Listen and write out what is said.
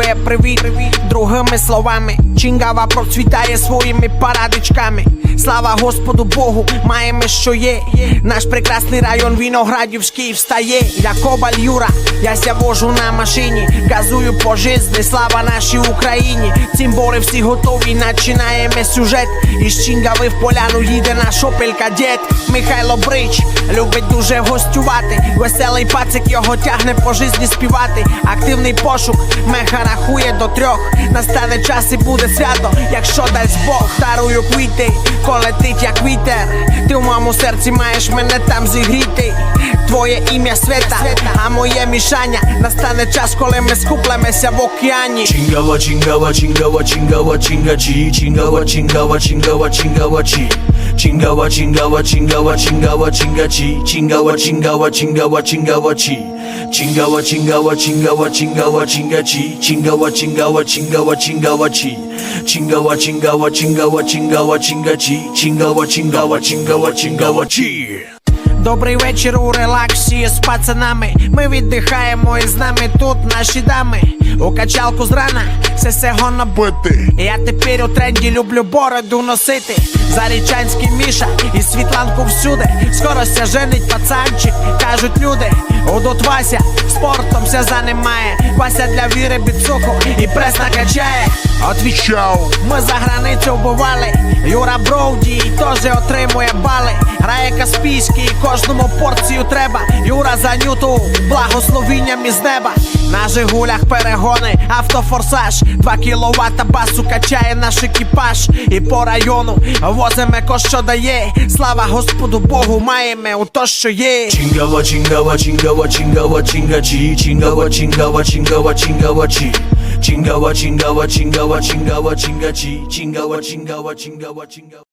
Дякує, привіт, другими словами. Чингава процвітає своїми парадичками. Слава Господу Богу, маємо що є. Наш прекрасний район Виноградівський встає. Я Кобаль Юра, я ся вожу на машині, газую по жизни, слава нашій Україні. Цимбори всі готові, начинаємо сюжет. Із Чингави в Поляну їде наш Opel Kadett. Михайло Брич любить дуже гостювати. Веселий пацик, його тягне по жизні співати. Активний пошук, меха рахує до 3. Настане час і буде свято, якщо дасть Бог. Дарую квіти, колетить як вітер. Ти в моєму серці маєш мене там зігріти. Твоє ім'я Света, а моє Мішаня. Настане час, коли ми скуплемося в океані. Чингава, Чингава, Чингава, Чингава, Чингачі, Чингава, Чингава, Чингава, Чингавачі. Чингава, Чингава, Чингава, Чингава, Чингачі, Чингава, Чингава, Чингава, Чингавачі. Чингава, Чингава, Чингава, Чингава, Чингачі, Чингава, Чингава, Чингава, Чингавачі. Чингава, Чингава, Чингава, Чингава, Чингачі, Чингава, Чингава, Чингава, Чингавачі. Добрий вечір у релаксі з пацанами. Ми віддихаємо і з нами тут наші дами. У качалку зрана все сего набити. Я тепер у тренді, люблю бороду носити. Зарічанський Міша і Світланку всюди. Скоро ся женить пацанчик, кажуть люди. Удут Вася, спортом ся занимає. Вася для віри біцуху і прес накачає. Отвічав, ми за границю бували. Юра Броуді теж отримує бали. Грає Каспійський, кожному порцію треба. Юра за нюту, благословінням із неба. На Жигулях перегони, автофорсаж. 2 кіловата басу качає наш екіпаж. І по району возиме ко що дає. Слава Господу Богу, маємо у то, що є. Чингава, Чингава, Чингава, Чингава, Чингачі, Чингава, Чингава, Чингава, Чингавачі. Чингава, Чингава, Чингава, Чингава, Чингачі, Чингава, Чингава, Чингава, Чингава.